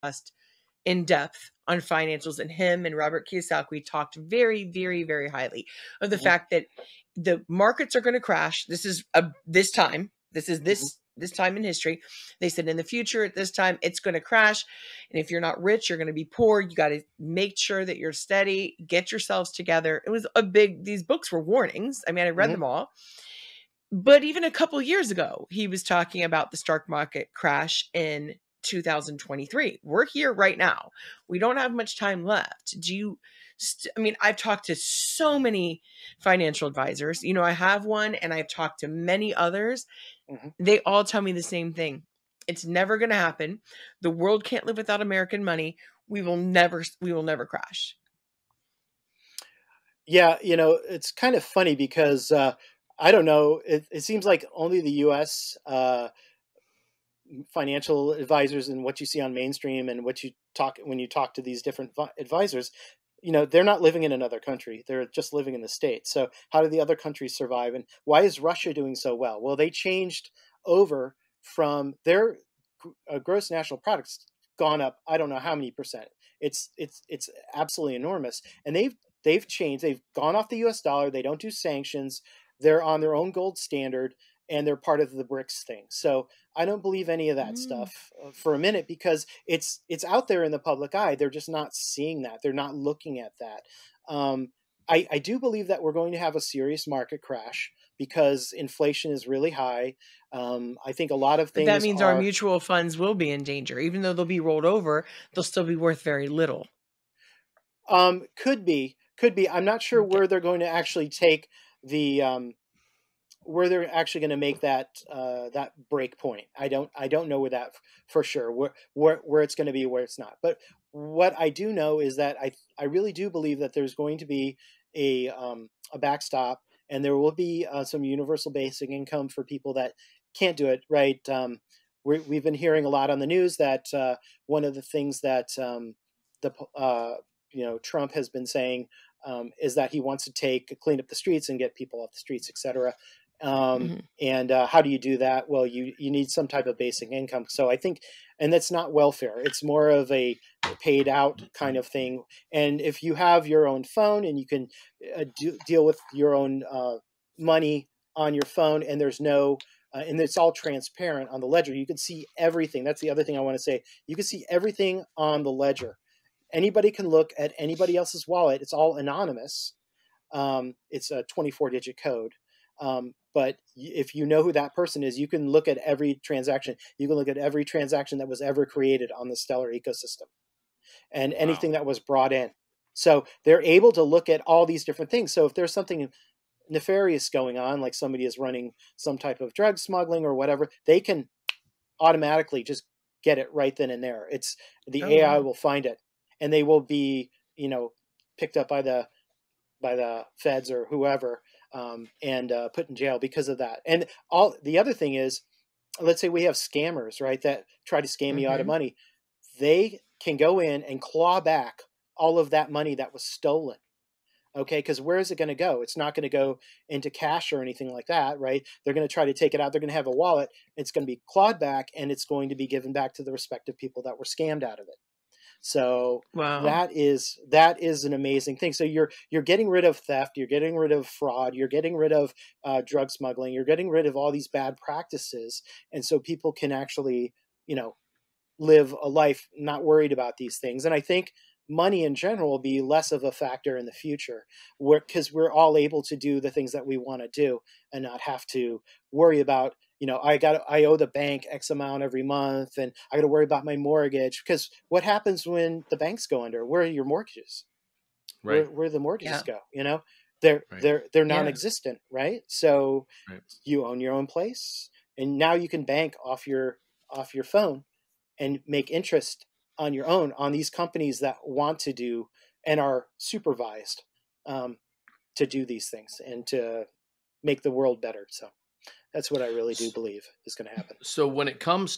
discussed in depth on financials, and him and Robert Kiyosaki talked very, very, very highly of the Mhm. fact that the markets are going to crash. This is this time. This is Mhm. this time in history. They said in the future at this time it's going to crash, and if you're not rich, you're going to be poor. You got to make sure that you're steady. Get yourselves together. It was a big. These books were warnings. I mean, I read Mhm. them all. But even a couple years ago, he was talking about the stock market crash in 2023. We're here right now. We don't have much time left. Do you I mean, I've talked to so many financial advisors. You know, I have one and I've talked to many others. Mhm. They all tell me the same thing. It's never going to happen. The world can't live without American money. We will never crash. Yeah, it's kind of funny because I don't know. It seems like only the U.S. Financial advisors and what you see on mainstream and what you talk when you talk to these different advisors, they're not living in another country. They're just living in the States. So how do the other countries survive? And why is Russia doing so well? Well, they changed over from their gross national products gone up. I don't know how many percent. It's absolutely enormous. And they've changed. They've gone off the U.S. dollar. They don't do sanctions. They're on their own gold standard, and they're part of the BRICS thing. So I don't believe any of that Mm. stuff for a minute because it's out there in the public eye. They're just not seeing that. They're not looking at that. I do believe that we're going to have a serious market crash because inflation is really high. I think a lot of But that things means our are mutual funds will be in danger. Even though they'll be rolled over, they'll still be worth very little. could be. I'm not sure Okay. where they're going to actually take the where they're actually going to make that break point. I don't know where that for sure where it's going to be, where it's not. But what I do know is that I really do believe that there's going to be a backstop, and there will be some universal basic income for people that can't do it right. We've been hearing a lot on the news that one of the things that the Trump has been saying is that he wants to clean up the streets and get people off the streets, etc. Mhm. And how do you do that? Well, you need some type of basic income. So I think, and that's not welfare. It's more of a paid out kind of thing. And if you have your own phone and you can deal with your own money on your phone, and there's no and it's all transparent on the ledger, you can see everything. That's the other thing I want to say. You can see everything on the ledger. Anybody can look at anybody else's wallet. It's all anonymous. It's a 24-digit code. But if you know who that person is, you can look at every transaction. You can look at every transaction that was ever created on the Stellar ecosystem and Wow. anything that was brought in. So they're able to look at all these different things. So if there's something nefarious going on, like somebody is running some type of drug smuggling or whatever, they can automatically just get it right then and there. It's the Oh AI wow. will find it, and they will be picked up by the feds or whoever, and put in jail because of that. And all the other thing is, let's say we have scammers, right, that try to scam you out of Mhm. money. They can go in and claw back all of that money that was stolen. Okay, because where is it going to go? It's not going to go into cash or anything like that, right? They're going to try to take it out. They're going to have a wallet. It's going to be clawed back, and it's going to be given back to the respective people that were scammed out of it. So Wow. that is an amazing thing. So you're getting rid of theft, you're getting rid of fraud, you're getting rid of drug smuggling, you're getting rid of all these bad practices, and so people can actually live a life not worried about these things. And I think money in general will be less of a factor in the future, because we're all able to do the things that we want to do and not have to worry about, I owe the bank X amount every month, and I got to worry about my mortgage. Because what happens when the banks go under? Where are your mortgages? Right. Where the mortgages Yeah. go? They're Right. they're Yeah. non-existent, right? So Right. you own your own place, and now you can bank off your phone and make interest on your own on these companies that want to do and are supervised um, to do these things and to make the world better. So that's what I really do believe is going to happen. So when it comes